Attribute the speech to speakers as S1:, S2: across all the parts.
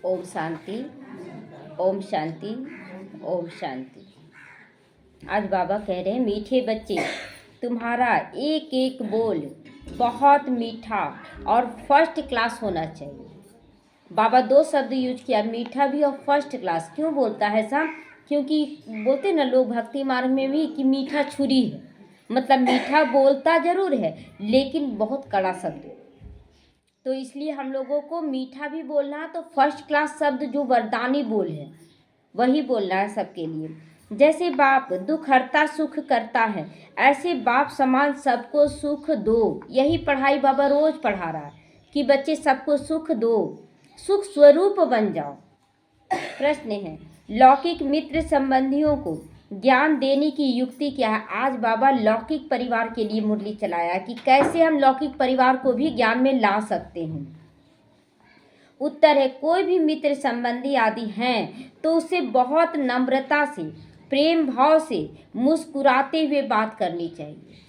S1: ओम शांति, ओम शांति, ओम शांति। आज बाबा कह रहे हैं, मीठे बच्चे, तुम्हारा एक एक बोल बहुत मीठा और फर्स्ट क्लास होना चाहिए। बाबा दो शब्द यूज किया, मीठा भी और फर्स्ट क्लास। क्यों बोलता है ऐसा? क्योंकि बोलते ना लोग भक्ति मार्ग में भी कि मीठा छुरी है, मतलब मीठा बोलता जरूर है लेकिन बहुत कड़ा शब्द। तो इसलिए हम लोगों को मीठा भी बोलना है, तो फर्स्ट क्लास शब्द जो वरदानी बोल है वही बोलना है सबके लिए। जैसे बाप दुख हरता सुख करता है, ऐसे बाप समान सबको सुख दो। यही पढ़ाई बाबा रोज पढ़ा रहा है कि बच्चे सबको सुख दो, सुख स्वरूप बन जाओ। प्रश्न है, लौकिक मित्र संबंधियों को ज्ञान देने की युक्ति क्या है? आज बाबा लौकिक परिवार के लिए मुरली चलाया कि कैसे हम लौकिक परिवार को भी ज्ञान में ला सकते हैं। उत्तर है, कोई भी मित्र संबंधी आदि हैं तो उससे बहुत नम्रता से, प्रेम भाव से, मुस्कुराते हुए बात करनी चाहिए।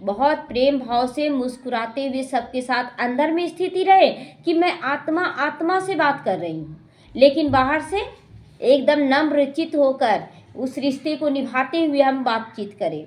S1: बहुत प्रेम भाव से मुस्कुराते हुए सबके साथ अंदर में स्थिति रहे कि मैं आत्मा आत्मा से बात कर रही हूँ, लेकिन बाहर से एकदम नम्र चित्त होकर उस रिश्ते को निभाते हुए हम बातचीत करें।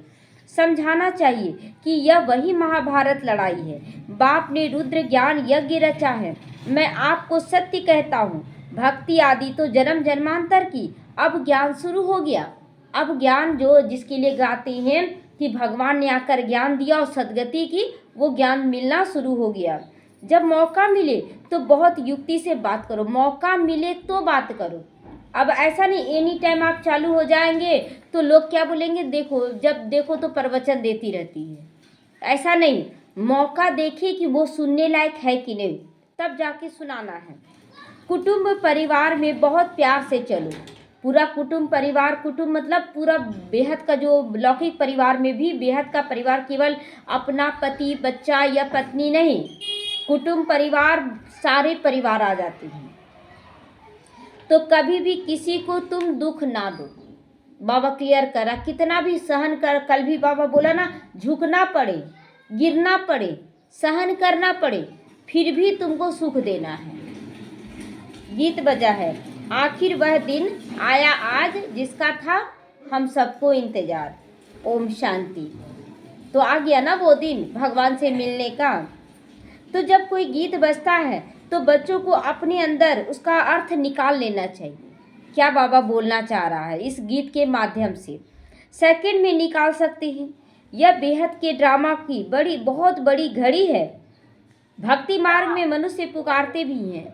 S1: समझाना चाहिए कि यह वही महाभारत लड़ाई है। बाप ने रुद्र ज्ञान यज्ञ रचा है। मैं आपको सत्य कहता हूँ, भक्ति आदि तो जन्म जन्मांतर की, अब ज्ञान शुरू हो गया। अब ज्ञान जो जिसके लिए गाते हैं कि भगवान ने आकर ज्ञान दिया और सदगति की, वो ज्ञान मिलना शुरू हो गया। जब मौका मिले तो बहुत युक्ति से बात करो, मौका मिले तो बात करो। अब ऐसा नहीं एनी टाइम आप चालू हो जाएंगे तो लोग क्या बोलेंगे, देखो जब देखो तो प्रवचन देती रहती है। ऐसा नहीं, मौका देखिए कि वो सुनने लायक है कि नहीं, तब जाके सुनाना है। कुटुंब परिवार में बहुत प्यार से चलो। पूरा कुटुंब परिवार, कुटुंब मतलब पूरा बेहद का, जो लौकिक परिवार में भी बेहद का परिवार केवल अपना पति बच्चा या पत्नी नहीं, कुटुंब परिवार सारे परिवार आ जाते हैं। तो कभी भी किसी को तुम दुख ना दो। बाबा क्लियर करा, कितना भी सहन कर, कल भी बाबा बोला ना, झुकना पड़े, गिरना पड़े, सहन करना पड़े, फिर भी तुमको सुख देना है। गीत बजा है, आखिर वह दिन आया आज जिसका था हम सबको इंतजार। ओम शांति। तो आ गया ना वो दिन भगवान से मिलने का। तो जब कोई गीत बजता है तो बच्चों को अपने अंदर उसका अर्थ निकाल लेना चाहिए, क्या बाबा बोलना चाह रहा है इस गीत के माध्यम से। सेकंड में निकाल सकते हैं। यह बेहद के ड्रामा की बहुत बड़ी घड़ी है। भक्ति मार्ग में मनुष्य पुकारते भी हैं,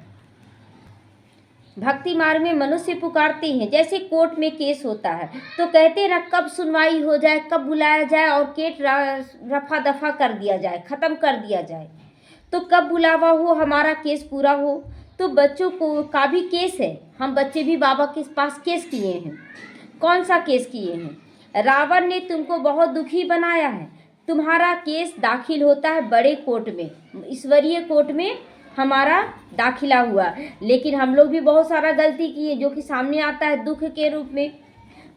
S1: भक्ति मार्ग में मनुष्य पुकारते हैं। जैसे कोर्ट में केस होता है तो कहते हैं ना, कब सुनवाई हो जाए, कब बुलाया जाए और केस रफा दफा कर दिया जाए, ख़त्म कर दिया जाए। तो कब बुलावा हो, हमारा केस पूरा हो। तो बच्चों को का भी केस है, हम बच्चे भी बाबा के पास केस किए हैं। कौन सा केस किए हैं? रावण ने तुमको बहुत दुखी बनाया है, तुम्हारा केस दाखिल होता है बड़े कोर्ट में, ईश्वरीय कोर्ट में हमारा दाखिला हुआ। लेकिन हम लोग भी बहुत सारा गलती किए जो कि सामने आता है दुख के रूप में।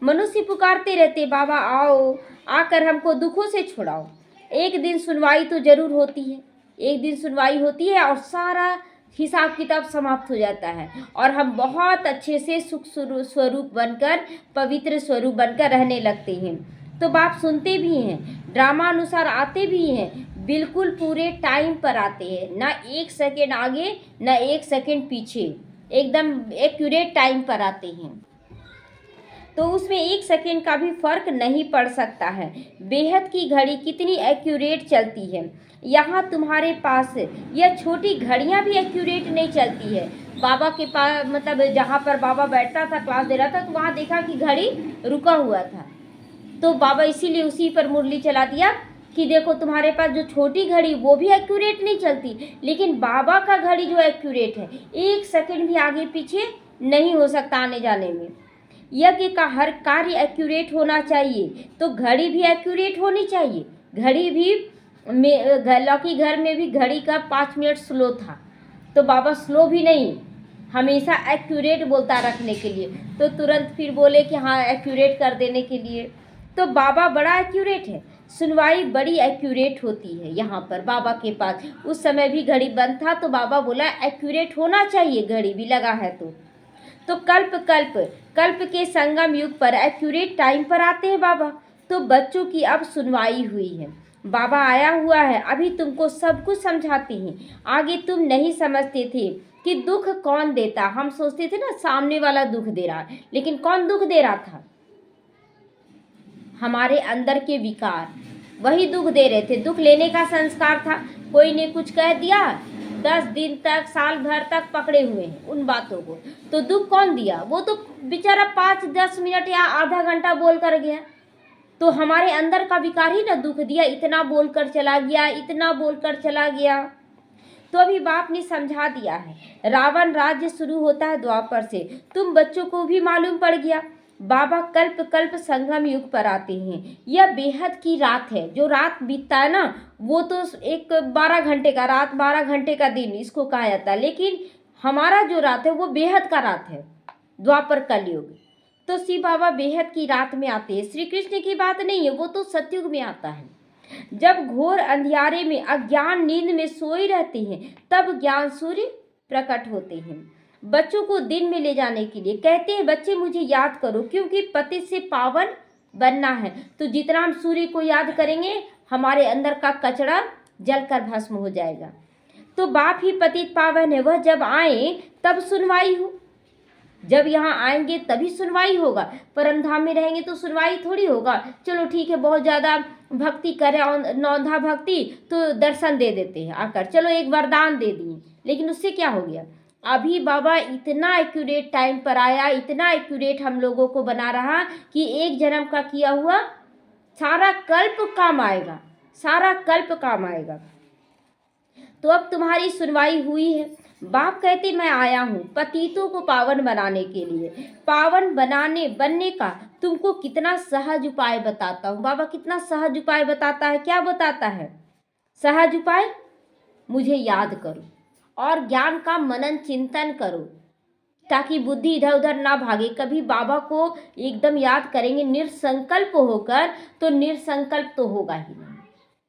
S1: मनुष्य पुकारते रहते, बाबा आओ, आकर हमको दुखों से छुड़ाओ। एक दिन सुनवाई तो जरूर होती है, एक दिन सुनवाई होती है और सारा हिसाब किताब समाप्त हो जाता है और हम बहुत अच्छे से सुख स्वरूप बनकर, पवित्र स्वरूप बनकर रहने लगते हैं। तो बाप सुनते भी हैं, ड्रामा अनुसार आते भी हैं, बिल्कुल पूरे टाइम पर आते हैं, ना एक सेकेंड आगे ना एक सेकेंड पीछे, एकदम एक्यूरेट टाइम पर आते हैं। तो उसमें एक सेकेंड का भी फर्क नहीं पड़ सकता है। बेहद की घड़ी कितनी एक्यूरेट चलती है। यहाँ तुम्हारे पास यह छोटी घड़ियाँ भी एक्यूरेट नहीं चलती है। बाबा के पास मतलब जहाँ पर बाबा बैठता था, क्लास दे रहा था, तो वहाँ देखा कि घड़ी रुका हुआ था। तो बाबा इसीलिए उसी पर मुरली चला दिया कि देखो तुम्हारे पास जो छोटी घड़ी वो भी एक्यूरेट नहीं चलती, लेकिन बाबा का घड़ी जो एक्यूरेट है, एक सेकेंड भी आगे पीछे नहीं हो सकता आने जाने में। यज्ञ का हर कार्य एक्यूरेट होना चाहिए, तो घड़ी भी एक्यूरेट होनी चाहिए। घड़ी भी लौकी घर में भी घड़ी का 5 मिनट स्लो था, तो बाबा स्लो भी नहीं, हमेशा एक्यूरेट बोलता रखने के लिए। तो तुरंत फिर बोले कि हाँ एक्यूरेट कर देने के लिए। तो बाबा बड़ा एक्यूरेट है। सुनवाई बड़ी एक्यूरेट होती है यहाँ पर बाबा के पास। उस समय भी घड़ी बंद था तो बाबा बोला एक्यूरेट होना चाहिए, घड़ी भी लगा है तो कल्प कल्प कल्प के संगम युग पर एक्यूरेट टाइम पर आते हैं बाबा। तो बच्चों की अब सुनवाई हुई है, बाबा आया हुआ है, अभी तुमको सब कुछ समझाते हैं। आगे तुम नहीं समझते थे कि दुख कौन देता, हम सोचते थे ना सामने वाला दुख दे रहा है, लेकिन कौन दुख दे रहा था? हमारे अंदर के विकार वही दुख दे रहे थे। दुख लेने का संस्कार था, कोई ने कुछ कह दिया, 10 दिन तक साल भर तक पकड़े हुए हैं उन बातों को। तो दुख कौन दिया? वो तो बेचारा 5-10 मिनट या आधा घंटा बोल कर गया। तो हमारे अंदर का विकार ही ना दुख दिया, इतना बोलकर चला गया, इतना बोलकर चला गया। तो अभी बाप ने समझा दिया है, रावण राज्य शुरू होता है द्वापर से, तुम बच्चों को भी मालूम पड़ गया। बाबा कल्प कल्प संगम युग पर आते हैं। यह बेहद की रात है, जो रात बीतता है ना वो तो एक 12 घंटे का रात, 12 घंटे का दिन इसको कहा जाता है, लेकिन हमारा जो रात है वो बेहद का रात है, द्वापर कलयुग। तो शिव बाबा बेहद की रात में आते हैं। श्री कृष्ण की बात नहीं है, वो तो सतयुग में आता है। जब घोर अंधियारे में अज्ञान नींद में सोए रहते हैं तब ज्ञान सूर्य प्रकट होते हैं। बच्चों को दिन में ले जाने के लिए कहते हैं, बच्चे मुझे याद करो क्योंकि पति से पावन बनना है। तो जितना हम सूर्य को याद करेंगे हमारे अंदर का कचरा जलकर भस्म हो जाएगा। तो बाप ही पतित पावन है, वह जब आए तब सुनवाई हो। जब यहाँ आएंगे तभी सुनवाई होगा, परमधाम में रहेंगे तो सुनवाई थोड़ी होगा। चलो ठीक है, बहुत ज़्यादा भक्ति करें, नौधा भक्ति, तो दर्शन दे देते हैं आकर, चलो एक वरदान दे दिए, लेकिन उससे क्या हो गया? अभी बाबा इतना एक्यूरेट टाइम पर आया, इतना एक्यूरेट हम लोगों को बना रहा कि एक जन्म का किया हुआ सारा कल्प काम आएगा, सारा कल्प काम आएगा। तो अब तुम्हारी सुनवाई हुई है। बाप कहते मैं आया हूँ पतितों को पावन बनाने के लिए। पावन बनने का तुमको कितना सहज उपाय बताता हूँ। बाबा कितना सहज उपाय बताता है। क्या बताता है सहज उपाय? मुझे याद करो और ज्ञान का मनन चिंतन करो ताकि बुद्धि इधर उधर ना भागे। कभी बाबा को एकदम याद करेंगे निरसंकल्प होकर तो निरसंकल्प तो होगा ही नहीं,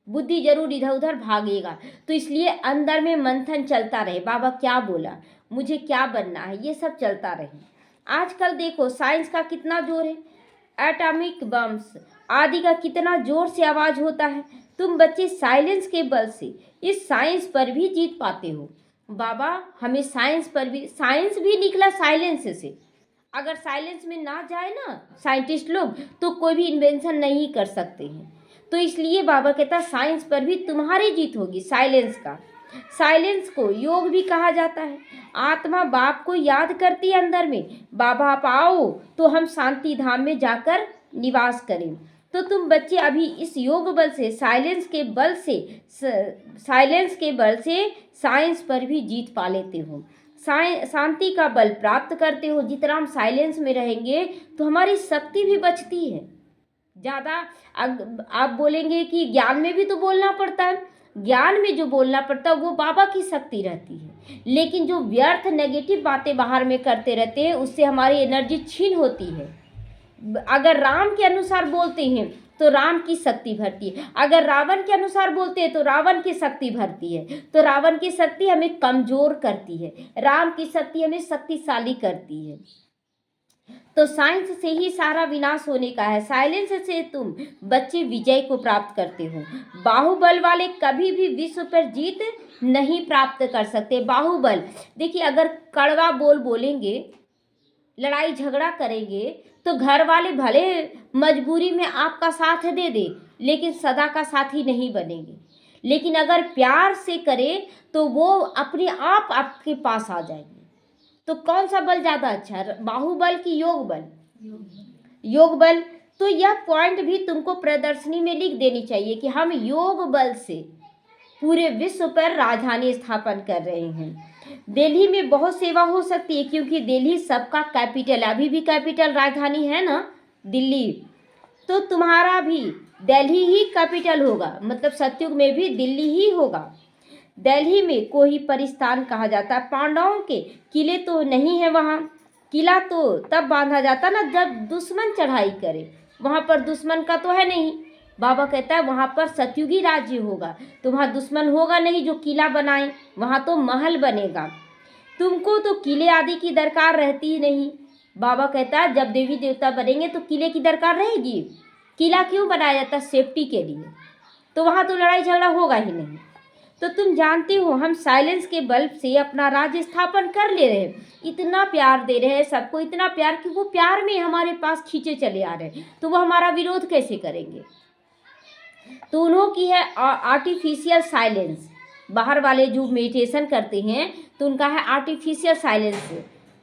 S1: बुद्धि जरूर इधर उधर भागेगा। तो इसलिए अंदर में मंथन चलता रहे, बाबा क्या बोला, मुझे क्या बनना है, ये सब चलता रहे। आजकल देखो साइंस का कितना जोर है, एटॉमिक बम्स आदि का कितना जोर से आवाज होता है। तुम बच्चे साइलेंस के बल से इस साइंस पर भी जीत पाते हो। बाबा हमें साइंस पर भी, साइंस भी निकला साइलेंस से। अगर साइलेंस में ना जाए ना साइंटिस्ट लोग तो कोई भी इन्वेंशन नहीं कर सकते हैं। तो इसलिए बाबा कहता है साइंस पर भी तुम्हारी जीत होगी, साइलेंस का। साइलेंस को योग भी कहा जाता है। आत्मा बाप को याद करती है अंदर में, बाबा आप आओ तो हम शांति धाम में जाकर निवास करें। तो तुम बच्चे अभी इस योग बल से, साइलेंस के बल से, साइलेंस के बल से साइंस पर भी जीत पा लेते हो, शांति का बल प्राप्त करते हो। जितना हम साइलेंस में रहेंगे तो हमारी शक्ति भी बचती है ज़्यादा। आप बोलेंगे कि ज्ञान में भी तो बोलना पड़ता है, ज्ञान में जो बोलना पड़ता है वो बाबा की शक्ति रहती है, लेकिन जो व्यर्थ नेगेटिव बातें बाहर में करते रहते हैं उससे हमारी एनर्जी छीन होती है। अगर राम के अनुसार बोलते हैं तो राम की शक्ति भरती है, अगर रावण के अनुसार बोलते हैं तो रावण की शक्ति भरती है। तो रावण की शक्ति हमें कमजोर करती है, राम की शक्ति हमें शक्तिशाली करती है। तो साइंस से ही सारा विनाश होने का है, साइलेंस से तुम बच्चे विजय को प्राप्त करते हो। बाहुबल वाले कभी भी विश्व पर जीत नहीं प्राप्त कर सकते। बाहुबल देखिए, अगर कड़वा बोलेंगे, लड़ाई झगड़ा करेंगे तो घर वाले भले मजबूरी में आपका साथ दे लेकिन सदा का साथी नहीं बनेंगे। लेकिन अगर प्यार से करे तो वो अपने आप आपके पास आ जाएंगे। तो कौन सा बल ज़्यादा अच्छा है, बाहुबल की योग बल? योग बल। तो यह पॉइंट भी तुमको प्रदर्शनी में लिख देनी चाहिए कि हम योग बल से पूरे विश्व पर राजधानी स्थापन कर रहे हैं। दिल्ली में बहुत सेवा हो सकती है क्योंकि दिल्ली सबका कैपिटल, अभी भी कैपिटल राजधानी है ना दिल्ली, तो तुम्हारा भी दिल्ली ही कैपिटल होगा, मतलब सतयुग में भी दिल्ली ही होगा। दिल्ली में कोई परिस्थान कहा जाता है। पांडवों के किले तो नहीं है वहाँ, किला तो तब बांधा जाता ना जब दुश्मन चढ़ाई करे, वहाँ पर दुश्मन का तो है नहीं, बाबा कहता है वहाँ पर सतयुगी राज्य होगा, तो वहाँ दुश्मन होगा नहीं जो किला बनाए, वहाँ तो महल बनेगा। तुमको तो किले आदि की दरकार रहती ही नहीं। बाबा कहता है जब देवी देवता बनेंगे तो किले की दरकार रहेगी। किला क्यों बनाया जाता है? सेफ्टी के लिए। तो वहाँ तो लड़ाई झगड़ा होगा ही नहीं। तो तुम जानते हो हम साइलेंस के बल से अपना राज्य स्थापन कर ले रहे हैं, इतना प्यार दे रहे हैं सबको, इतना प्यार कि वो प्यार में हमारे पास खींचे चले आ रहे हैं, तो वो हमारा विरोध कैसे करेंगे? तो उन्हों की है आर्टिफिशियल साइलेंस। बाहर वाले जो मेडिटेशन करते हैं तो उनका है आर्टिफिशियल साइलेंस,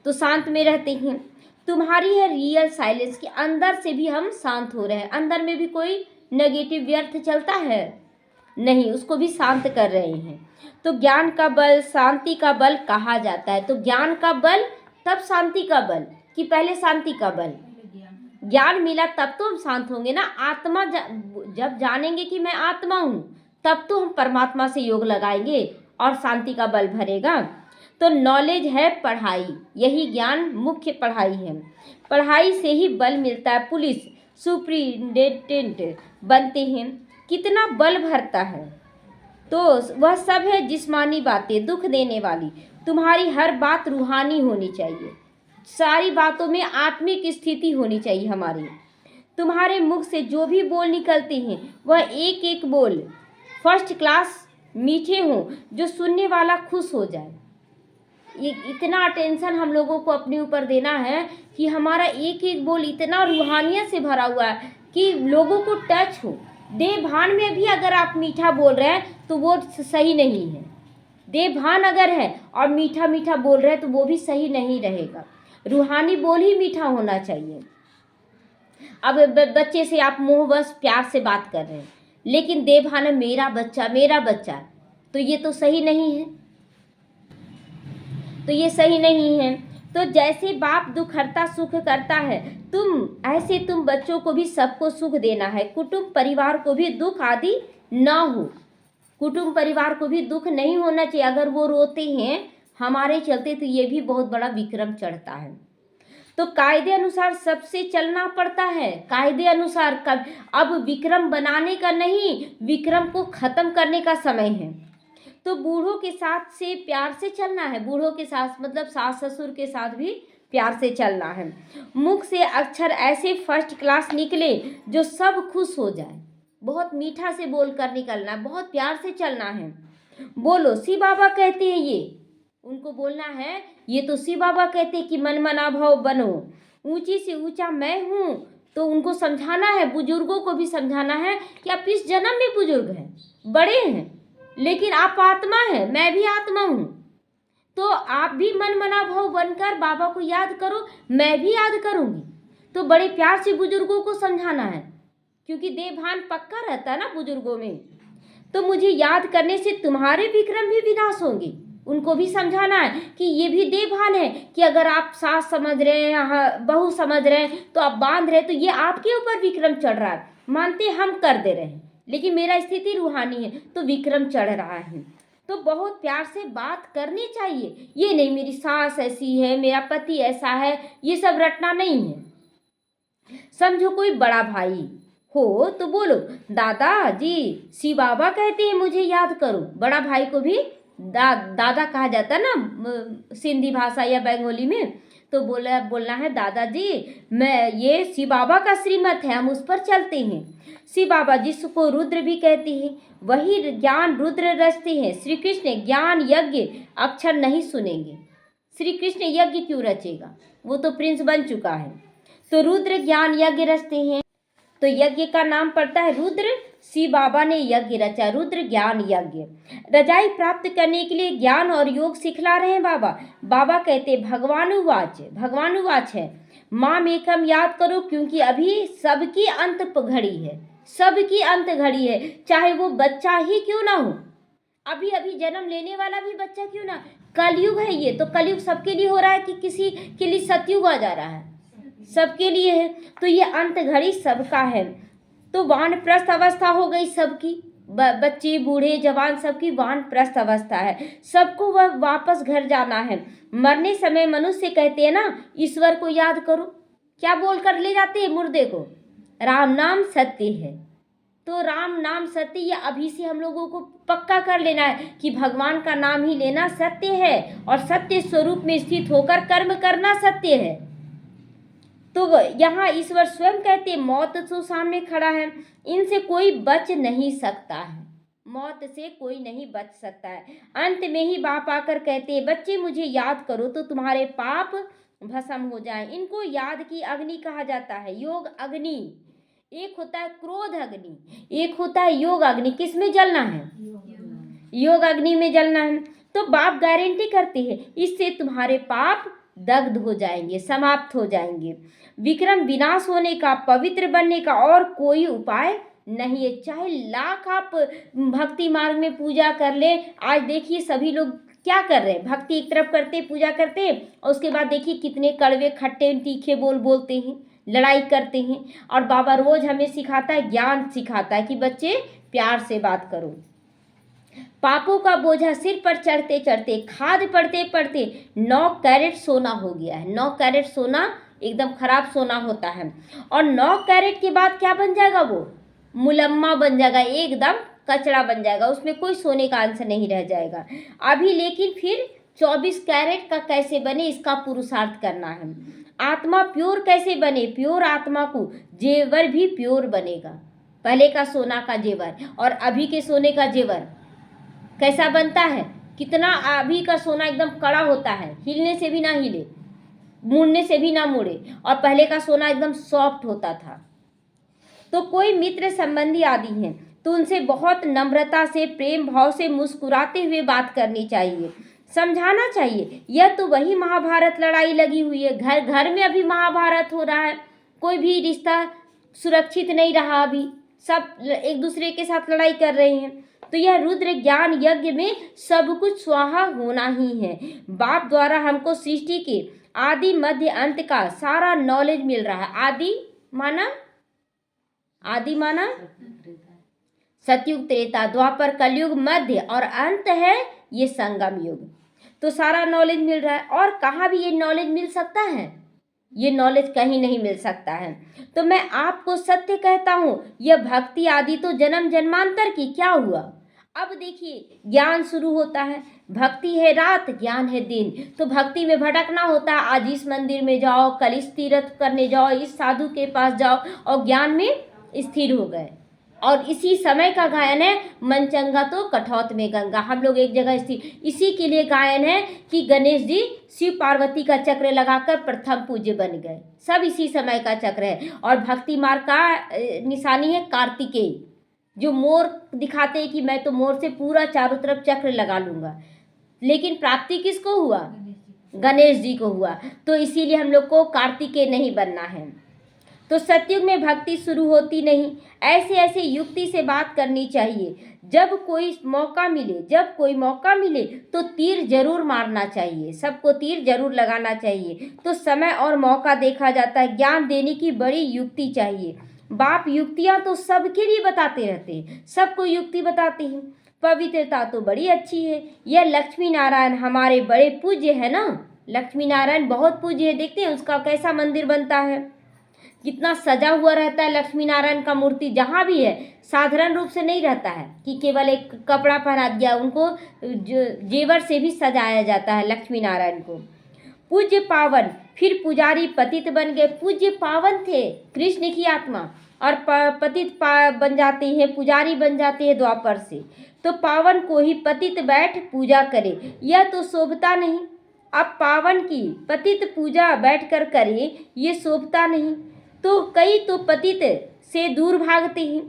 S1: तो शांत में रहते हैं। तुम्हारी है रियल साइलेंस कि अंदर से भी हम शांत हो रहे हैं, अंदर में भी कोई नेगेटिव व्यर्थ चलता है नहीं, उसको भी शांत कर रहे हैं। तो ज्ञान का बल शांति का बल कहा जाता है। तो ज्ञान का बल तब शांति का बल कि पहले शांति का बल? ज्ञान मिला तब तो हम शांत होंगे ना। आत्मा जब जानेंगे कि मैं आत्मा हूँ तब तो हम परमात्मा से योग लगाएंगे और शांति का बल भरेगा। तो नॉलेज है पढ़ाई, यही ज्ञान मुख्य पढ़ाई है। पढ़ाई से ही बल मिलता है। पुलिस सुप्रिंटेंडेंट बनते हैं, कितना बल भरता है। तो वह सब है जिस्मानी बातें, दुख देने वाली। तुम्हारी हर बात रूहानी होनी चाहिए, सारी बातों में आत्मिक स्थिति होनी चाहिए हमारी। तुम्हारे मुख से जो भी बोल निकलते हैं वह एक एक बोल फर्स्ट क्लास मीठे हों, जो सुनने वाला खुश हो जाए। ये इतना अटेंशन हम लोगों को अपने ऊपर देना है कि हमारा एक एक बोल इतना रूहानियत से भरा हुआ है कि लोगों को टच हो। देह भान में भी अगर आप मीठा बोल रहे हैं तो वो सही नहीं है। देह भान अगर है और मीठा मीठा बोल रहे हैं तो वो भी सही नहीं रहेगा। रूहानी बोल ही मीठा होना चाहिए। अब बच्चे से आप मुँह बस प्यार से बात कर रहे हैं, लेकिन देह भान है मेरा बच्चा, तो ये तो सही नहीं है, तो ये सही नहीं है। तो जैसे बाप दुख हरता सुख करता है, ऐसे तुम बच्चों को भी सबको सुख देना है। कुटुंब परिवार को भी दुख आदि ना हो, कुटुंब परिवार को भी दुख नहीं होना चाहिए। अगर वो रोते हैं हमारे चलते तो ये भी बहुत बड़ा विक्रम चढ़ता है। तो कायदे अनुसार सबसे चलना पड़ता है, कायदे अनुसार। अब विक्रम बनाने का नहीं, विक्रम को खत्म करने का समय है। तो बूढ़ों के साथ से प्यार से चलना है, बूढ़ों के साथ मतलब सास ससुर के साथ भी प्यार से चलना है। मुख से अक्षर ऐसे फर्स्ट क्लास निकले जो सब खुश हो जाए, बहुत मीठा से बोल कर निकलना है, बहुत प्यार से चलना है। बोलो शिव बाबा कहते हैं, ये उनको बोलना है। ये तो शिव बाबा कहते हैं कि मन मना भाव बनो, ऊंची से ऊंचा मैं हूँ। तो उनको समझाना है, बुजुर्गों को भी समझाना है कि आप इस जन्म में बुजुर्ग हैं, बड़े हैं, लेकिन आप आत्मा हैं, मैं भी आत्मा हूँ। तो आप भी मन मना भाव बनकर बाबा को याद करो, मैं भी याद करूँगी। तो बड़े प्यार से बुजुर्गों को समझाना है, क्योंकि देवभान पक्का रहता है ना बुजुर्गों में। तो मुझे याद करने से तुम्हारे विक्रम भी विनाश होंगे। उनको भी समझाना है कि ये भी देवभान है कि अगर आप सास समझ रहे हैं, बहू समझ रहे हैं, तो आप बांध रहे हैं, तो ये आपके ऊपर विक्रम चढ़ रहा है। मानते हम कर दे रहे हैं, लेकिन मेरा स्थिति रूहानी है तो विक्रम चढ़ रहा है। तो बहुत प्यार से बात करनी चाहिए। ये नहीं मेरी सास ऐसी है, मेरा पति ऐसा है, ये सब रटना नहीं है। समझो कोई बड़ा भाई हो तो बोलो दादा जी शिव बाबा कहते हैं मुझे याद करो। बड़ा भाई को भी दादा कहा जाता है ना सिंधी भाषा या बंगाली में। तो बोलना है दादाजी मैं ये शिव बाबा का श्रीमत है, हम उस पर चलते हैं। शिव बाबा जिसको रुद्र भी कहते हैं, वही ज्ञान रुद्र रचते हैं। श्री कृष्ण ज्ञान यज्ञ अक्षर नहीं सुनेंगे। श्री कृष्ण यज्ञ क्यों रचेगा, वो तो प्रिंस बन चुका है। तो रुद्र ज्ञान यज्ञ रचते हैं, तो यज्ञ का नाम पड़ता है रुद्र। शिव बाबा ने यज्ञ रचा, रुद्र ज्ञान यज्ञ। रजाई प्राप्त करने के लिए ज्ञान और योग सिखला रहे हैं बाबा। बाबा कहते भगवानुवाच है माम एकम याद करो, क्योंकि अभी सबकी अंत घड़ी है, सबकी अंत घड़ी है, चाहे वो बच्चा ही क्यों ना हो, अभी अभी जन्म लेने वाला भी बच्चा क्यों ना। कलयुग है ये, तो कलयुग सबके लिए हो रहा है कि किसी के लिए सतयुग आ जा रहा है, सबके लिए है। तो ये अंत घड़ी सबका है। तो वानप्रस्थ अवस्था हो गई सबकी, बच्चे बूढ़े जवान सबकी वानप्रस्थ अवस्था है। सबको वह वापस घर जाना है। मरने समय मनुष्य कहते हैं ना ईश्वर को याद करो, क्या बोल कर ले जाते हैं मुर्दे को, राम नाम सत्य है। तो राम नाम सत्य, ये अभी से हम लोगों को पक्का कर लेना है कि भगवान का नाम ही लेना सत्य है और सत्य स्वरूप में स्थित होकर कर्म करना सत्य है। तो यहाँ ईश्वर स्वयं कहते मौत तो सामने खड़ा है, इनसे कोई बच नहीं सकता है, मौत से कोई नहीं बच सकता है। अंत में ही बाप आकर कहते बच्चे मुझे याद करो तो तुम्हारे पाप भस्म हो जाए। इनको याद की अग्नि कहा जाता है, योग अग्नि। एक होता है क्रोध अग्नि, एक होता है योग अग्नि। किस में जलना है? योग अग्नि में जलना है। तो बाप गारंटी करते हैं इससे तुम्हारे पाप दग्ध हो जाएंगे, समाप्त हो जाएंगे। विक्रम विनाश होने का, पवित्र बनने का और कोई उपाय नहीं है। चाहे लाख आप भक्ति मार्ग में पूजा कर ले। आज देखिए सभी लोग क्या कर रहे हैं, भक्ति एक तरफ करते, पूजा करते हैं, और उसके बाद देखिए कितने कड़वे खट्टे तीखे बोल बोलते हैं, लड़ाई करते हैं। और बाबा रोज हमें सिखाता है, ज्ञान सिखाता है कि बच्चे प्यार से बात करो। पापों का बोझा सिर पर चढ़ते चढ़ते, खाद पड़ते पड़ते 9 कैरेट सोना हो गया है। 9 कैरेट सोना एकदम खराब सोना होता है, और 9 कैरेट के बाद क्या बन जाएगा? वो मुलम्मा बन जाएगा, एकदम कचरा बन जाएगा, उसमें कोई सोने का अंश नहीं रह जाएगा। अभी लेकिन फिर 24 कैरेट का कैसे बने, इसका पुरुषार्थ करना है। आत्मा प्योर कैसे बने? प्योर आत्मा को जेवर भी प्योर बनेगा। पहले का सोना का जेवर और अभी के सोने का जेवर कैसा बनता है? कितना अभी का सोना एकदम कड़ा होता है, हिलने से भी ना हिले, मुड़ने से भी ना मुड़े, और पहले का सोना एकदम सॉफ्ट होता था। तो कोई मित्र संबंधी आदि हैं तो उनसे बहुत नम्रता से, प्रेम भाव से, मुस्कुराते हुए बात करनी चाहिए, समझाना चाहिए। यह तो वही महाभारत लड़ाई लगी हुई है, घर घर में अभी महाभारत हो रहा है। कोई भी रिश्ता सुरक्षित नहीं रहा, अभी सब एक दूसरे के साथ लड़ाई कर रहे हैं। तो यह रुद्र ज्ञान यज्ञ में सब कुछ स्वाहा होना ही है। बाप द्वारा हमको सृष्टि के आदि मध्य अंत का सारा नॉलेज मिल रहा है। आदि माना सतयुग, त्रेता, द्वापर, कलयुग, मध्य और अंत है ये संगम युग। तो सारा नॉलेज मिल रहा है। और कहाँ भी ये नॉलेज मिल सकता है? ये नॉलेज कहीं नहीं मिल सकता है। तो मैं आपको सत्य कहता हूँ, यह भक्ति आदि तो जन्म जन्मांतर की। क्या हुआ? अब देखिए ज्ञान शुरू होता है, भक्ति है रात, ज्ञान है दिन। तो भक्ति में भटकना होता है, आज इस मंदिर में जाओ, कल इस तीर्थ करने जाओ, इस साधु के पास जाओ, और ज्ञान में स्थिर हो गए। और इसी समय का गायन है, मन चंगा तो कठौत में गंगा। हम लोग एक जगह स्थिर, इसी के लिए गायन है कि गणेश जी शिव पार्वती का चक्र लगाकर प्रथम पूज्य बन गए। सब इसी समय का चक्र है। और भक्ति मार्ग का निशानी है कार्तिकेय, जो मोर दिखाते हैं कि मैं तो मोर से पूरा चारों तरफ चक्र लगा लूँगा। लेकिन प्राप्ति किसको हुआ? गणेश जी को हुआ। तो इसीलिए हम लोग को कार्तिकेय नहीं बनना है। तो सतयुग में भक्ति शुरू होती नहीं, ऐसे ऐसे युक्ति से बात करनी चाहिए। जब कोई मौका मिले तो तीर जरूर मारना चाहिए, सबको तीर जरूर लगाना चाहिए। तो समय और मौका देखा जाता है। ज्ञान देने की बड़ी युक्ति चाहिए। बाप युक्तियाँ तो सबके लिए बताते रहते हैं, सबको युक्ति बताते हैं। पवित्रता तो बड़ी अच्छी है। यह लक्ष्मी नारायण हमारे बड़े पूज्य है ना, लक्ष्मी नारायण बहुत पूज्य है। देखते हैं उसका कैसा मंदिर बनता है, कितना सजा हुआ रहता है। लक्ष्मी नारायण का मूर्ति जहाँ भी है साधारण रूप से नहीं रहता है कि केवल एक कपड़ा पहना दिया, उनको जेवर से भी सजाया जाता है लक्ष्मी नारायण को। पूज्य पावन, फिर पुजारी पतित बन गए। पूज्य पावन थे कृष्ण की आत्मा, और पतित बन जाते हैं, पुजारी बन जाते हैं द्वापर से। तो पावन को ही पतित बैठ पूजा करे, यह तो शोभता नहीं। अब पावन की पतित पूजा बैठ कर करे, ये शोभता नहीं। तो कई तो पतित से दूर भागते हैं।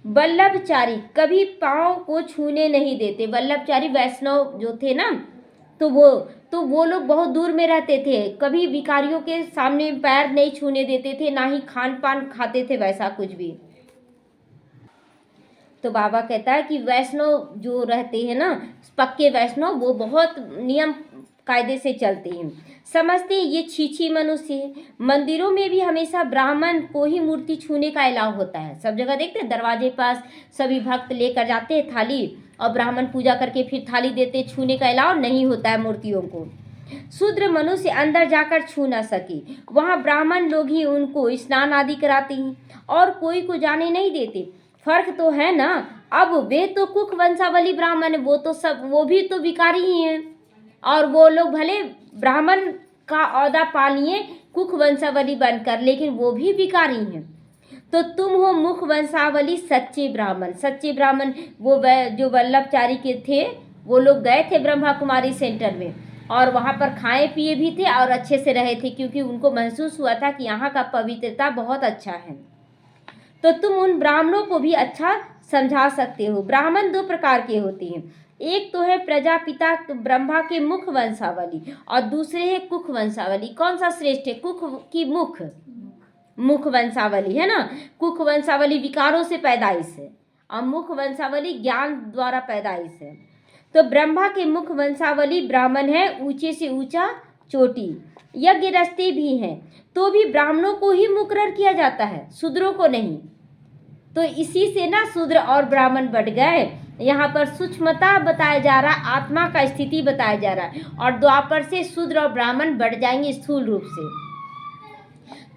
S1: वल्लभचारी कभी पाँव को छूने नहीं देते। वल्लभचारी वैष्णव जो थे ना, तो वो लोग बहुत दूर में रहते थे, कभी भिखारियों के सामने पैर नहीं छूने देते थे, ना ही खान पान खाते थे वैसा कुछ भी। तो बाबा कहता है कि वैष्णव जो रहते हैं ना, पक्के वैष्णव, वो बहुत नियम कायदे से चलते हैं, समझते हैं ये छीछी मनुष्य है। मंदिरों में भी हमेशा ब्राह्मण को ही मूर्ति छूने का अलाव होता है। सब जगह देखते हैं दरवाजे पास सभी भक्त लेकर जाते हैं थाली, और ब्राह्मण पूजा करके फिर थाली देते, छूने का अलाव नहीं होता है मूर्तियों को। शूद्र मनुष्य अंदर जाकर छू ना सके, वहाँ ब्राह्मण लोग ही उनको स्नान आदि कराते हैं और कोई को जाने नहीं देते। फर्क तो है ना। अब वे तो कुक वंशावली ब्राह्मण है, वो तो सब, वो भी तो भिखारी ही हैं, और वो लोग भले ब्राह्मण का ओहदा पा लिए कुक वंशावली बनकर, लेकिन वो भी भिखारी हैं। तो तुम हो मुख वंशावली सच्चे ब्राह्मण। सच्चे ब्राह्मण वो जो वल्लभचारी के थे, वो लोग गए थे ब्रह्मा कुमारी सेंटर में, और वहाँ पर खाए पिए भी थे और अच्छे से रहे थे, क्योंकि उनको महसूस हुआ था कि यहाँ का पवित्रता बहुत अच्छा है। तो तुम उन ब्राह्मणों को भी अच्छा समझा सकते हो। ब्राह्मण दो प्रकार के होते हैं, एक तो है प्रजापिता ब्रह्मा के मुख वंशावली, और दूसरे है कुक वंशावली। कौन सा श्रेष्ठ है, कुक की मुख? मुख वंशावली है ना। कुक वंशावली विकारों से पैदाइश है, और मुख वंशावली ज्ञान द्वारा पैदाइश है। तो ब्रह्मा के मुख वंशावली ब्राह्मण है, ऊंचे से ऊंचा चोटी, यज्ञ रचते भी हैं, तो भी ब्राह्मणों को ही मुकर्रर किया जाता है, शूद्रों को नहीं। तो इसी से ना शूद्र और ब्राह्मण बढ़ गए। यहाँ पर सूक्ष्मता बताया जा रहा, आत्मा का स्थिति बताया जा रहा है, और द्वापर से शूद्र और ब्राह्मण बढ़ जाएंगे स्थूल रूप से।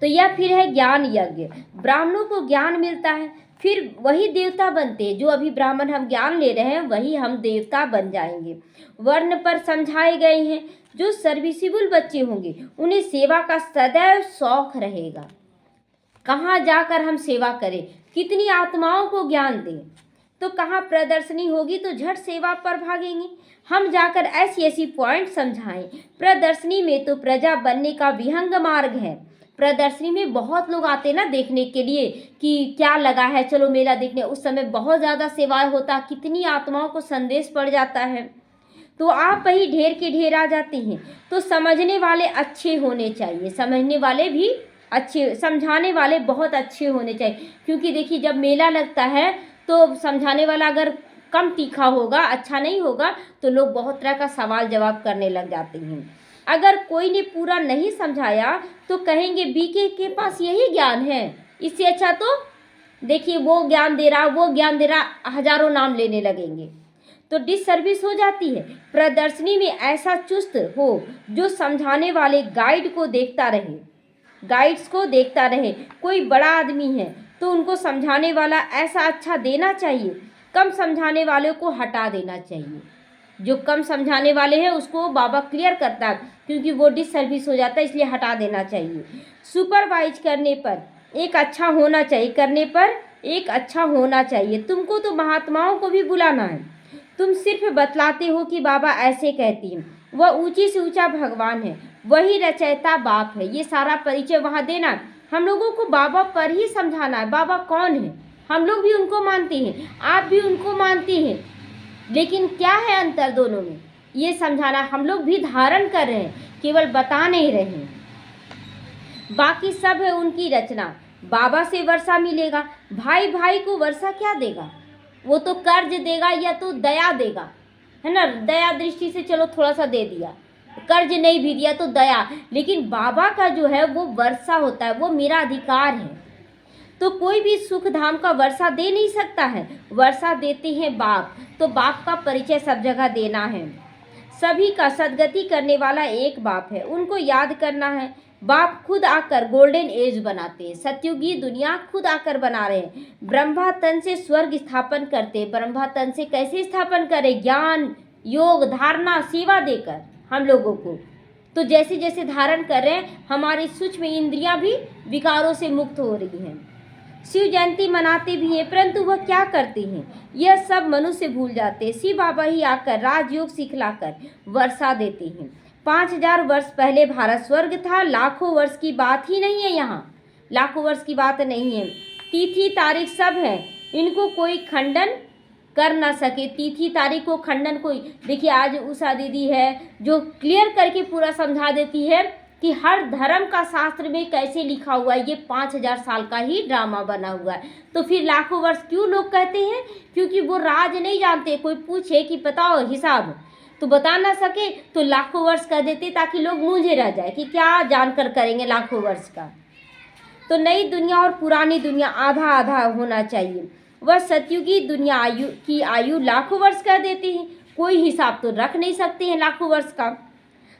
S1: तो यह फिर है ज्ञान यज्ञ। ब्राह्मणों को ज्ञान मिलता है, फिर वही देवता बनते हैं। जो अभी ब्राह्मण हम ज्ञान ले रहे हैं, वही हम देवता बन जाएंगे। वर्ण पर समझाए गए हैं। जो सर्विसिबल बच्चे होंगे उन्हें सेवा का सदैव शौक रहेगा। कहाँ जाकर हम सेवा करें, कितनी आत्माओं को ज्ञान दें। तो कहाँ प्रदर्शनी होगी तो झट सेवा पर भागेंगे। हम जाकर ऐसी ऐसी पॉइंट समझाएं। प्रदर्शनी में तो प्रजा बनने का विहंग मार्ग है। प्रदर्शनी में बहुत लोग आते ना देखने के लिए कि क्या लगा है, चलो मेला देखने। उस समय बहुत ज़्यादा सेवाएं होता, कितनी आत्माओं को संदेश पड़ जाता है। तो आप वही ढेर के ढेर आ जाते हैं। तो समझने वाले अच्छे होने चाहिए, समझने वाले भी अच्छे, समझाने वाले बहुत अच्छे होने चाहिए। क्योंकि देखिए जब मेला लगता है तो समझाने वाला अगर कम तीखा होगा, अच्छा नहीं होगा, तो लोग बहुत तरह का सवाल जवाब करने लग जाते हैं। अगर कोई ने पूरा नहीं समझाया तो कहेंगे बीके के पास यही ज्ञान है, इससे अच्छा तो देखिए वो ज्ञान दे रहा, वो ज्ञान दे रहा, हजारों नाम लेने लगेंगे। तो डिसर्विस हो जाती है। प्रदर्शनी में ऐसा चुस्त हो जो समझाने वाले गाइड को देखता रहे, गाइड्स को देखता रहे। कोई बड़ा आदमी है तो उनको समझाने वाला ऐसा अच्छा देना चाहिए, कम समझाने वाले को हटा देना चाहिए। जो कम समझाने वाले हैं उसको बाबा क्लियर करता है, क्योंकि वो डिसर्विस हो जाता है, इसलिए हटा देना चाहिए। सुपरवाइज करने पर एक अच्छा होना चाहिए, करने पर एक अच्छा होना चाहिए। तुमको तो महात्माओं को भी बुलाना है, तुम सिर्फ बतलाते हो कि बाबा ऐसे कहती हैं। वह ऊंची से ऊंचा भगवान है, वही रचयिता बाप है। ये सारा परिचय वहाँ देना, हम लोगों को बाबा पर ही समझाना है। बाबा कौन है, हम लोग भी उनको मानते हैं, आप भी उनको मानते हैं, लेकिन क्या है अंतर दोनों में, ये समझाना। हम लोग भी धारण कर रहे हैं, केवल बता नहीं रहे हैं। बाकी सब है उनकी रचना। बाबा से वर्षा मिलेगा, भाई भाई को वर्षा क्या देगा? वो तो कर्ज देगा या तो दया देगा, है ना। दया दृष्टि से चलो थोड़ा सा दे दिया, कर्ज नहीं भी दिया तो दया। लेकिन बाबा का जो है वो वर्षा होता है, वो मेरा अधिकार है। तो कोई भी सुख धाम का वर्षा दे नहीं सकता है, वर्षा देते हैं बाप। तो बाप का परिचय सब जगह देना है। सभी का सदगति करने वाला एक बाप है, उनको याद करना है। बाप खुद आकर गोल्डन एज बनाते हैं, सतयुगी दुनिया खुद आकर बना रहे हैं। ब्रह्मा तन से स्वर्ग स्थापन करते हैं। ब्रह्मा तन से कैसे स्थापन करें? ज्ञान योग धारणा सेवा देकर हम लोगों को। तो जैसे जैसे धारण कर रहे हैं, हमारी सूक्ष्म इंद्रियां भी विकारों से मुक्त हो रही हैं। शिव जयंती मनाते भी हैं, परंतु वह क्या करते हैं यह सब मनुष्य भूल जाते हैं। शिव बाबा ही आकर राजयोग सिखलाकर वर्षा देते हैं। 5000 वर्ष पहले भारत स्वर्ग था, लाखों वर्ष की बात ही नहीं है। यहाँ लाखों वर्ष की बात नहीं है। तिथि तारीख सब है, इनको कोई खंडन कर ना सके। तिथि तारीख को खंडन कोई, देखिए आज उषा दीदी है जो क्लियर करके पूरा समझा देती है कि हर धर्म का शास्त्र में कैसे लिखा हुआ है। ये 5000 साल का ही ड्रामा बना हुआ है। तो फिर लाखों वर्ष क्यों लोग कहते हैं? क्योंकि वो राज नहीं जानते। कोई पूछे कि बताओ हिसाब, तो बता ना सके तो लाखों वर्ष कह देते, ताकि लोग मूंझे रह जाए कि क्या जानकर करेंगे लाखों वर्ष का। तो नई दुनिया और पुरानी दुनिया आधा आधा होना चाहिए। वह सतयुगी दुनिया की आयु लाखों वर्ष कह देते हैं, कोई हिसाब तो रख नहीं सकते हैं लाखों वर्ष का।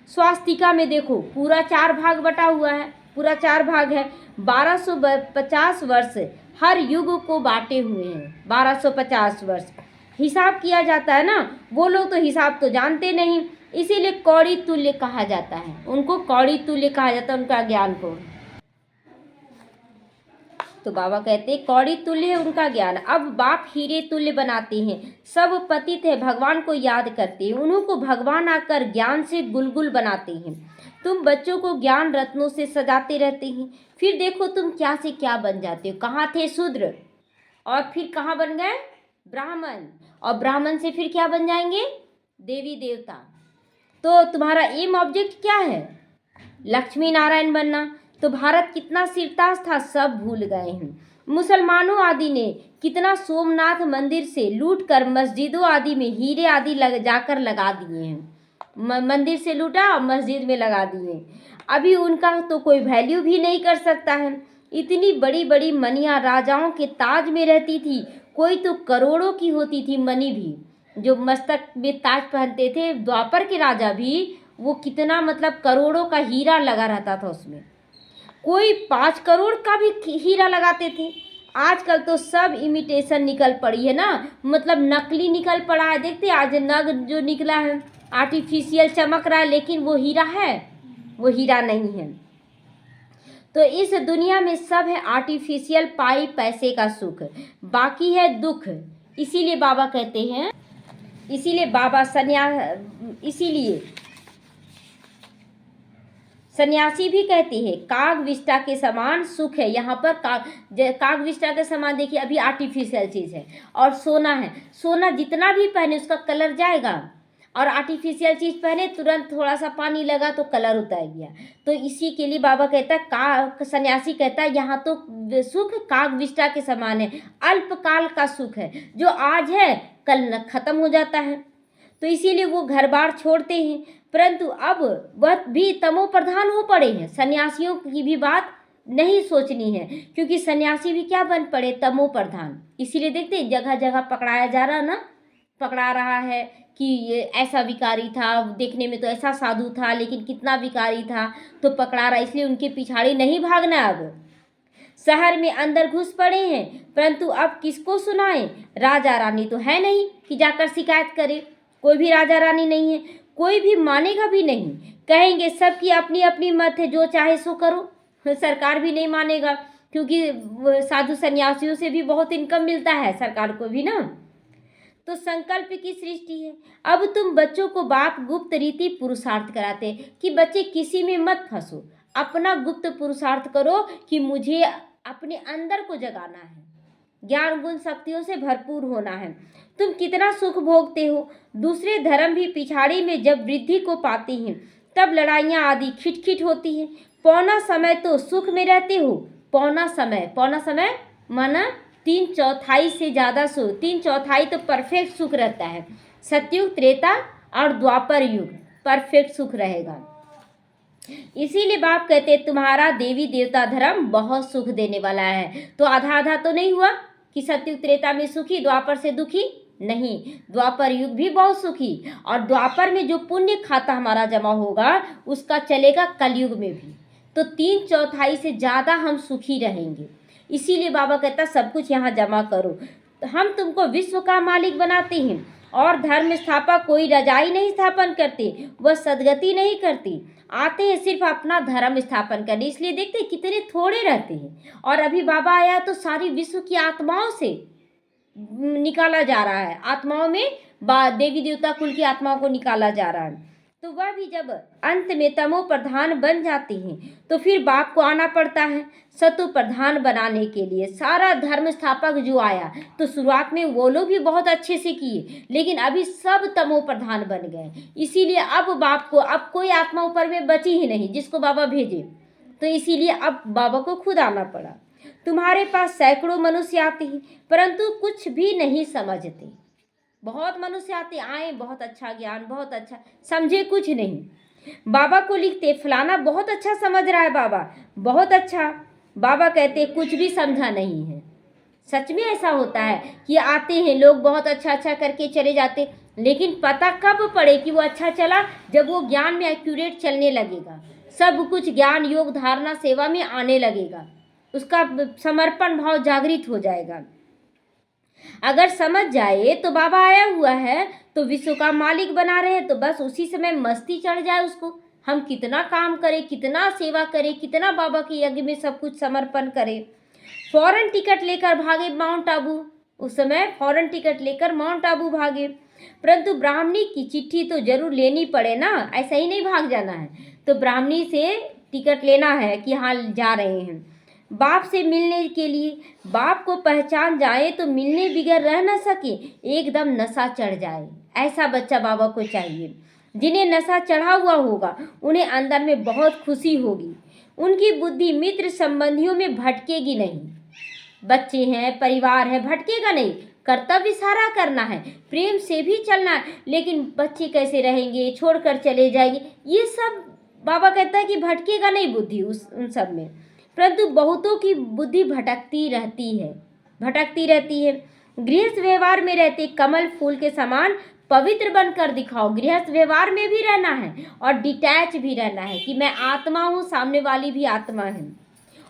S1: स्वास्तिका में देखो पूरा 4 भाग बटा हुआ है, पूरा 4 भाग है। 1250 वर्ष हर युग को बांटे हुए हैं 1250 वर्ष। हिसाब किया जाता है ना, वो लोग तो हिसाब तो जानते नहीं, इसीलिए कौड़ी तुल्य कहा जाता है उनको, कौड़ी तुल्य कहा जाता है उनका ज्ञान को। तो बाबा कहते हैं कौड़ी तुल्य है उनका ज्ञान। अब बाप हीरे तुल्य बनाते हैं, सब पतित है भगवान को याद करते हैं, उन्हों को भगवान आकर ज्ञान से गुलगुल बनाते हैं। तुम बच्चों को ज्ञान रत्नों से सजाते रहते हैं, फिर देखो तुम क्या से क्या बन जाते हो। कहाँ थे शूद्र और फिर कहाँ बन गए ब्राह्मण, और ब्राह्मण से फिर क्या बन जाएंगे देवी देवता। तो तुम्हारा एम ऑब्जेक्ट क्या है, लक्ष्मी नारायण बनना। तो भारत कितना सिरताज था सब भूल गए हैं। मुसलमानों आदि ने कितना सोमनाथ मंदिर से लूट कर मस्जिदों आदि में हीरे आदि जाकर लगा दिए हैं, मंदिर से लूटा और मस्जिद में लगा दिए। अभी उनका तो कोई वैल्यू भी नहीं कर सकता है। इतनी बड़ी बड़ी मनियाँ राजाओं के ताज में रहती थी, कोई तो करोड़ों की होती थी मनी भी, जो मस्तक में ताज पहनते थे द्वापर के राजा भी, वो कितना मतलब करोड़ों का हीरा लगा रहता था उसमें, कोई 5 करोड़ का भी हीरा लगाते थे। आजकल तो सब इमिटेशन निकल पड़ी है ना, मतलब नकली निकल पड़ा है। देखते आज नग जो निकला है आर्टिफिशियल चमक रहा है, लेकिन वो हीरा है, वो हीरा नहीं है। तो इस दुनिया में सब है आर्टिफिशियल, पाई पैसे का सुख, बाकी है दुख। इसीलिए बाबा कहते हैं, इसीलिए बाबा इसीलिए सन्यासी भी कहती है काग विष्टा के समान सुख है यहाँ पर। काग विष्टा के समान देखिए अभी आर्टिफिशियल चीज़ है, और सोना है, सोना जितना भी पहने उसका कलर जाएगा, और आर्टिफिशियल चीज़ पहने तुरंत थोड़ा सा पानी लगा तो कलर उतर गया। तो इसी के लिए बाबा कहता है सन्यासी कहता है यहाँ तो सुख काग विष्टा के समान है, अल्पकाल का सुख है, जो आज है कल खत्म हो जाता है। तो इसीलिए वो घर बार छोड़ते हैं, परंतु अब वह भी तमो प्रधान हो पड़े हैं। सन्यासियों की भी बात नहीं सोचनी है, क्योंकि सन्यासी भी क्या बन पड़े तमो प्रधान। इसीलिए देखते हैं जगह जगह पकड़ाया जा रहा ना, पकड़ा रहा है कि ये ऐसा विकारी था, देखने में तो ऐसा साधु था लेकिन कितना विकारी था, तो पकड़ा रहा। इसलिए उनके पिछाड़ी नहीं भागना। अब शहर में अंदर घुस पड़े हैं, परंतु अब किसको सुनाएं, राजा रानी तो है नहीं कि जाकर शिकायत करे, कोई भी राजा रानी नहीं है, कोई भी मानेगा भी नहीं, कहेंगे सबकी अपनी अपनी मत है, जो चाहे सो करो। सरकार भी नहीं मानेगा, क्योंकि साधु सन्यासियों से भी बहुत इनकम मिलता है सरकार को भी ना। तो संकल्प की सृष्टि है। अब तुम बच्चों को बाप गुप्त रीति पुरुषार्थ कराते कि बच्चे किसी में मत फंसो, अपना गुप्त पुरुषार्थ करो कि मुझे अपने अंदर को जगाना है, ज्ञान गुण शक्तियों से भरपूर होना है। तुम कितना सुख भोगते हो, दूसरे धर्म भी पिछाड़ी में जब वृद्धि को पाते हैं तब लड़ाइयाँ आदि खिटखिट होती हैं। पौना समय तो सुख में रहते हो, पौना समय माना 3/4 से ज़्यादा सुख, 3/4 तो परफेक्ट सुख रहता है। सतयुग, त्रेता और द्वापर युग परफेक्ट सुख रहेगा। इसीलिए बाप कहते हैं तुम्हारा देवी देवता धर्म बहुत सुख देने वाला है। तो आधा आधा तो नहीं हुआ कि सतयुग त्रेता में सुखी, द्वापर से दुखी नहीं, द्वापर युग भी बहुत सुखी, और द्वापर में जो पुण्य खाता हमारा जमा होगा उसका चलेगा कलयुग में भी। तो 3/4 से ज़्यादा हम सुखी रहेंगे। इसीलिए बाबा कहता सब कुछ यहाँ जमा करो। हम तुमको विश्व का मालिक बनाते हैं, और धर्म स्थापक कोई रजाई नहीं स्थापन करते, वह सदगति नहीं करती, आते हैं सिर्फ अपना धर्म स्थापन करने। इसलिए देखते हैं कितने थोड़े रहते हैं, और अभी बाबा आया तो सारी विश्व की आत्माओं से निकाला जा रहा है, आत्माओं में देवी देवता कुल की आत्माओं को निकाला जा रहा है। तो वह भी जब अंत में तमो प्रधान बन जाती हैं तो फिर बाप को आना पड़ता है सतो प्रधान बनाने के लिए। सारा धर्म स्थापक जो आया तो शुरुआत में वो लोग भी बहुत अच्छे से किए, लेकिन अभी सब तमो प्रधान बन गए। इसीलिए अब बाप को अब कोई आत्मा ऊपर में बची ही नहीं जिसको बाबा भेजे, तो इसीलिए अब बाबा को खुद आना पड़ा। तुम्हारे पास सैकड़ों मनुष्य आते हैं परंतु कुछ भी नहीं समझते। बहुत मनुष्य आते आए, बहुत अच्छा ज्ञान, बहुत अच्छा, समझे कुछ नहीं। बाबा को लिखते फलाना बहुत अच्छा समझ रहा है, बाबा बहुत अच्छा। बाबा कहते कुछ भी समझा नहीं है। सच में ऐसा होता है कि आते हैं लोग बहुत अच्छा अच्छा करके चले जाते, लेकिन पता कब पड़े कि वो अच्छा चला, जब वो ज्ञान में एक्यूरेट चलने लगेगा, सब कुछ ज्ञान योग धारणा सेवा में आने लगेगा, उसका समर्पण भाव जागृत हो जाएगा। अगर समझ जाए तो बाबा आया हुआ है तो विश्व का मालिक बना रहे हैं, तो बस उसी समय मस्ती चढ़ जाए उसको, हम कितना काम करें, कितना सेवा करें, कितना बाबा के यज्ञ में सब कुछ समर्पण करें। फौरन टिकट लेकर भागे माउंट आबू, उस समय फौरन टिकट लेकर माउंट आबू भागे। परंतु ब्राह्मणी की चिट्ठी तो जरूर लेनी पड़े ना, ऐसा ही नहीं भाग जाना है। तो ब्राह्मणी से टिकट लेना है कि हाँ जा रहे हैं बाप से मिलने के लिए। बाप को पहचान जाए तो मिलने बिगैर रह न सके, एकदम नशा चढ़ जाए, ऐसा बच्चा बाबा को चाहिए। जिन्हें नशा चढ़ा हुआ होगा उन्हें अंदर में बहुत खुशी होगी, उनकी बुद्धि मित्र संबंधियों में भटकेगी नहीं। बच्चे हैं, परिवार है, भटकेगा नहीं। कर्तव्य सारा करना है, प्रेम से भी चलना है, लेकिन बच्चे कैसे रहेंगे, छोड़कर चले जाएंगे, ये सब बाबा कहता है कि भटकेगा नहीं बुद्धि उन सब में। परंतु बहुतों की बुद्धि भटकती रहती है। गृहस्थ व्यवहार में रहते कमल फूल के समान पवित्र बनकर दिखाओ। गृहस्थ व्यवहार में भी रहना है और डिटैच भी रहना है कि मैं आत्मा हूँ, सामने वाली भी आत्मा है।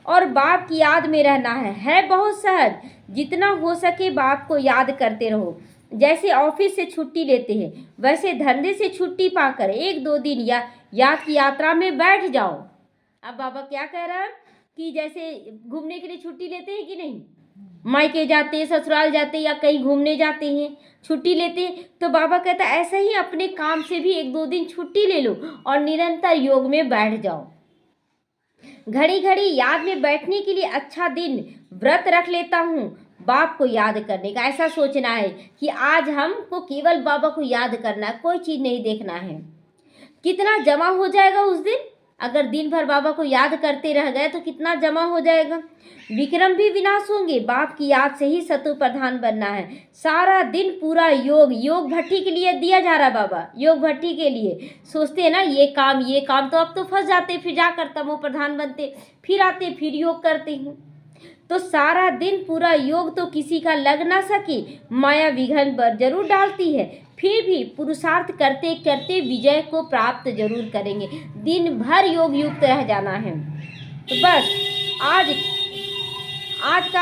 S1: और बाप की याद में रहना है बहुत सहज। जितना हो सके बाप को याद करते रहो। जैसे ऑफिस से छुट्टी लेते हैं वैसे धंधे से छुट्टी पाकर 1-2 दिन या याद की यात्रा में बैठ जाओ। अब बाबा क्या कह रहा है कि जैसे घूमने के लिए छुट्टी लेते हैं कि नहीं, मायके जाते हैं, ससुराल जाते हैं या कहीं घूमने जाते हैं, छुट्टी लेते हैं, तो बाबा कहता है ऐसे ही अपने काम से भी 1-2 दिन छुट्टी ले लो और निरंतर योग में बैठ जाओ। घड़ी घड़ी याद में बैठने के लिए अच्छा दिन व्रत रख लेता हूँ बाप को याद करने का। ऐसा सोचना है कि आज हमको केवल बाबा को याद करना है, कोई चीज़ नहीं देखना है। कितना जमा हो जाएगा उस दिन, अगर दिन भर बाबा को याद करते रह गए तो कितना जमा हो जाएगा। विक्रम भी विनाश होंगे, बाप की याद से ही शत्रु प्रधान बनना है। सारा दिन पूरा योग भट्टी के लिए दिया जा रहा बाबा, योग भट्टी के लिए। सोचते हैं ना ये काम, तो अब तो फंस जाते, फिर जाकर तमो प्रधान बनते, फिर आते फिर योग करते हैं। तो सारा दिन पूरा योग तो किसी का लग ना सके, माया विघ्न पर जरूर डालती है, फिर भी पुरुषार्थ करते करते विजय को प्राप्त जरूर करेंगे। दिन भर योग युक्त रह जाना है। तो बस आज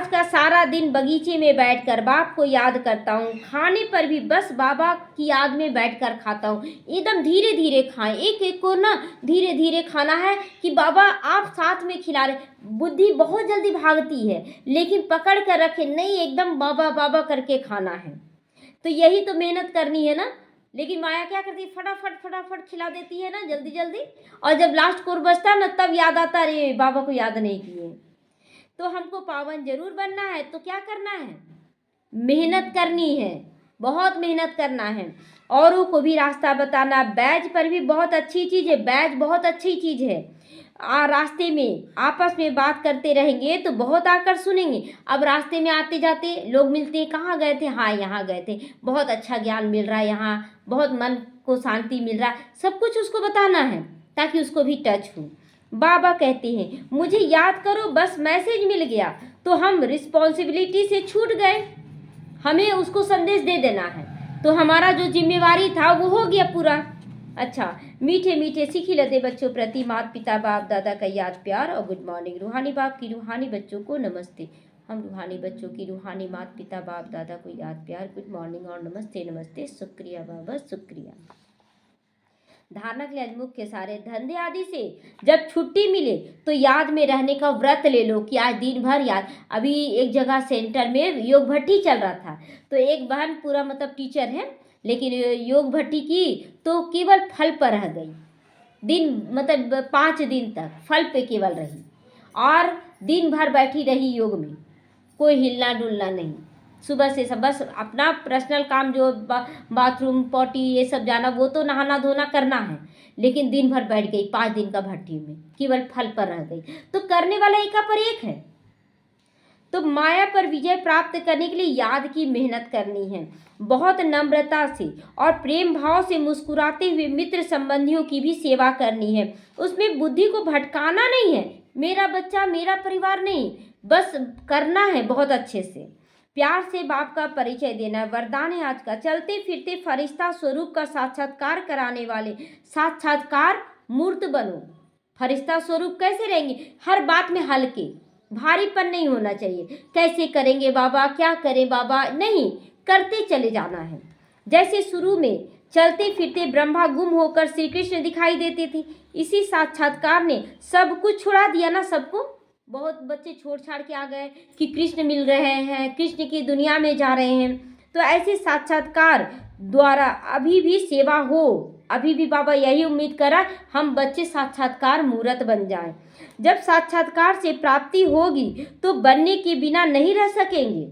S1: का सारा दिन बगीचे में बैठकर बाप को याद करता हूँ। खाने पर भी बस बाबा की याद में बैठकर खाता हूँ। एकदम धीरे धीरे खाएं, एक एक को ना धीरे धीरे खाना है कि बाबा आप साथ में खिला रहे। बुद्धि बहुत जल्दी भागती है, लेकिन पकड़ कर रखे नहीं, एकदम बाबा बाबा करके खाना है। तो यही तो मेहनत करनी है ना। लेकिन माया क्या करती है, फटाफट खिला देती है ना जल्दी जल्दी, और जब लास्ट कोर बचता ना तब याद आता अरे बाबा को याद नहीं किए। तो हमको पावन जरूर बनना है, तो क्या करना है, मेहनत करनी है, बहुत मेहनत करना है, औरों को भी रास्ता बताना। बैज पर भी बहुत अच्छी चीज़ है, बैज बहुत अच्छी चीज़ है। रास्ते में आपस में बात करते रहेंगे तो बहुत आकर सुनेंगे। अब रास्ते में आते जाते लोग मिलते हैं, कहाँ गए थे, हाँ यहाँ गए थे, बहुत अच्छा ज्ञान मिल रहा है यहाँ, बहुत मन को शांति मिल रहा है, सब कुछ उसको बताना है ताकि उसको भी टच हो। बाबा कहते हैं मुझे याद करो, बस मैसेज मिल गया तो हम रिस्पॉन्सिबिलिटी से छूट गए, हमें उसको संदेश दे देना है, तो हमारा जो जिम्मेवारी था वो हो गया पूरा। अच्छा, मीठे मीठे सीखी लते बच्चों प्रति माता पिता बाप दादा का याद प्यार और गुड मॉर्निंग। रूहानी बाप की रूहानी बच्चों को नमस्ते। हम रूहानी बच्चों की रूहानी माता पिता बाप दादा को याद प्यार, गुड मॉर्निंग और नमस्ते। शुक्रिया बाबा, शुक्रिया। धारणा के लिए आज मुख्य सारे धंधे आदि से जब छुट्टी मिले तो याद में रहने का व्रत ले लो कि आज दिन भर याद। अभी एक जगह सेंटर में योग भट्टी चल रहा था, तो एक बहन पूरा मतलब टीचर है, लेकिन योग भट्टी की तो केवल फल पर रह गई। दिन मतलब 5 दिन तक फल पे केवल रही और दिन भर बैठी रही योग में, कोई हिलना डुलना नहीं। सुबह से सब बस अपना पर्सनल काम जो बाथरूम पॉटी ये सब जाना, वो तो नहाना धोना करना है, लेकिन दिन भर बैठ गई 5 दिन का भट्टी में, केवल फल पर रह गई। तो करने वाला एका पर एक है। तो माया पर विजय प्राप्त करने के लिए याद की मेहनत करनी है, बहुत नम्रता से और प्रेम भाव से मुस्कुराते हुए मित्र संबंधियों की भी सेवा करनी है। उसमें बुद्धि को भटकाना नहीं है, मेरा बच्चा मेरा परिवार नहीं, बस करना है बहुत अच्छे से। प्यार से बाप का परिचय देना वरदान है आज का। चलते फिरते फरिश्ता स्वरूप का साक्षात्कार कराने वाले साक्षात्कार मूर्त बनो, फरिश्ता स्वरूप कैसे रहेंगे, हर बात में हल्के, भारीपन नहीं होना चाहिए। कैसे करेंगे बाबा, क्या करें बाबा, नहीं, करते चले जाना है। जैसे शुरू में चलते फिरते ब्रह्मा गुम होकर श्री कृष्ण दिखाई देते थे, इसी साक्षात्कार ने सब कुछ छुड़ा दिया ना सबको। बहुत बच्चे छोड़ छाड़ के आ गए कि कृष्ण मिल रहे हैं, कृष्ण की दुनिया में जा रहे हैं। तो ऐसे साक्षात्कार द्वारा अभी भी सेवा हो, अभी भी बाबा यही उम्मीद करा हम बच्चे साक्षात्कार मूर्त बन जाएं। जब साक्षात्कार से प्राप्ति होगी तो बनने के बिना नहीं रह सकेंगे।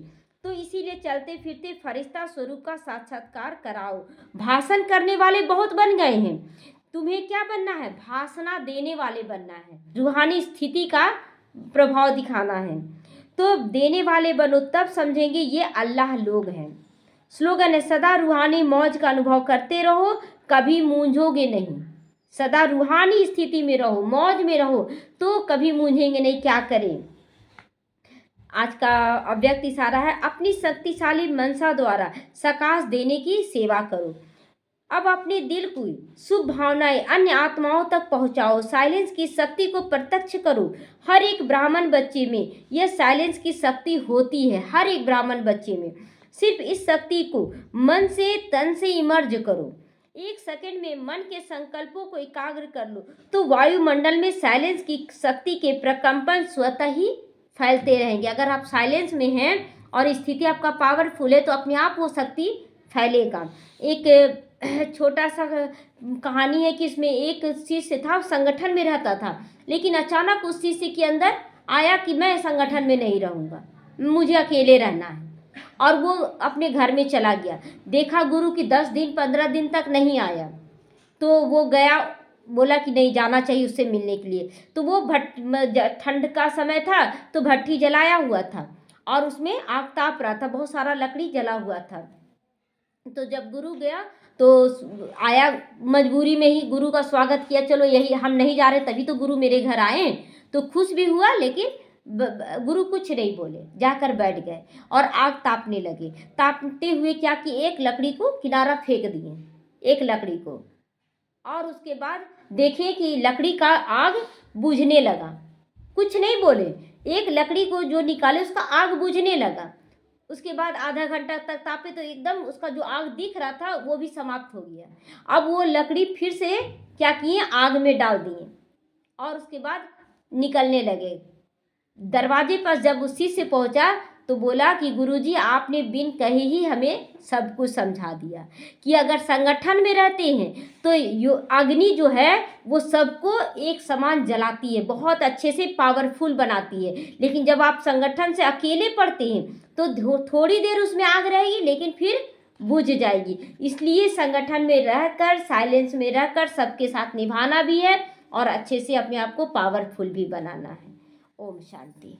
S1: तो इसीलिए चलते फिरते फरिश्ता स्वरूप का साक्षात्कार कराओ। भाषण करने वाले बहुत बन गए हैं, तुम्हें क्या बनना है, भाषणा देने वाले बनना है, रूहानी स्थिति का प्रभाव दिखाना है। तो देने वाले बनो, तब समझेंगे ये अल्लाह लोग हैं। स्लोगन है, सदा रूहानी मौज का अनुभव करते रहो, कभी मूंझोगे नहीं। सदा रूहानी स्थिति में रहो, मौज में रहो, तो कभी मूंझेंगे नहीं। क्या करें, आज का अव्यक्त इशारा है, अपनी शक्तिशाली मनसा द्वारा सकाश देने की सेवा करो। अब अपने दिल की शुभ भावनाएं अन्य आत्माओं तक पहुंचाओ, साइलेंस की शक्ति को प्रत्यक्ष करो। हर एक ब्राह्मण बच्चे में यह साइलेंस की शक्ति होती है, हर एक ब्राह्मण बच्चे में। सिर्फ इस शक्ति को मन से तन से इमर्ज करो। 1 सेकंड में मन के संकल्पों को एकाग्र कर लो, तो वायुमंडल में साइलेंस की शक्ति के प्रकंपन स्वतः ही फैलते रहेंगे। अगर आप साइलेंस में हैं और स्थिति आपका पावरफुल है तो अपने आप वो शक्ति फैलेगा। एक छोटा सा कहानी है कि इसमें एक शिष्य था, संगठन में रहता था, लेकिन अचानक उस शिष्य के अंदर आया कि मैं संगठन में नहीं रहूँगा, मुझे अकेले रहना है, और वो अपने घर में चला गया। देखा गुरु कि 10 दिन 15 दिन तक नहीं आया, तो वो गया, बोला कि नहीं जाना चाहिए उससे मिलने के लिए। तो वो ठंड का समय था तो भट्ठी जलाया हुआ था और उसमें आग ताप रहा था, बहुत सारा लकड़ी जला हुआ था। तो जब गुरु गया तो आया, मजबूरी में ही गुरु का स्वागत किया, चलो यही हम नहीं जा रहे, तभी तो गुरु मेरे घर आए, तो खुश भी हुआ, लेकिन गुरु कुछ नहीं बोले, जाकर बैठ गए और आग तापने लगे। तापते हुए क्या कि एक लकड़ी को किनारा फेंक दिए, एक लकड़ी को, और उसके बाद देखे कि लकड़ी का आग बुझने लगा। कुछ नहीं बोले, एक लकड़ी को जो निकाले उसका आग बुझने लगा। उसके बाद आधा घंटा तक तापे तो एकदम उसका जो आग दिख रहा था वो भी समाप्त हो गया। अब वो लकड़ी फिर से क्या किए, आग में डाल दिए और उसके बाद निकलने लगे। दरवाजे पर जब उस शिष्य पहुंचा तो बोला कि गुरुजी आपने बिन कहे ही हमें सब कुछ समझा दिया कि अगर संगठन में रहते हैं तो अग्नि जो है वो सबको एक समान जलाती है, बहुत अच्छे से पावरफुल बनाती है। लेकिन जब आप संगठन से अकेले पड़ते हैं तो थोड़ी देर उसमें आग रहेगी लेकिन फिर बुझ जाएगी। इसलिए संगठन में रहकर, साइलेंस में रहकर सबके साथ निभाना भी है और अच्छे से अपने आप को पावरफुल भी बनाना है। ओम शांति।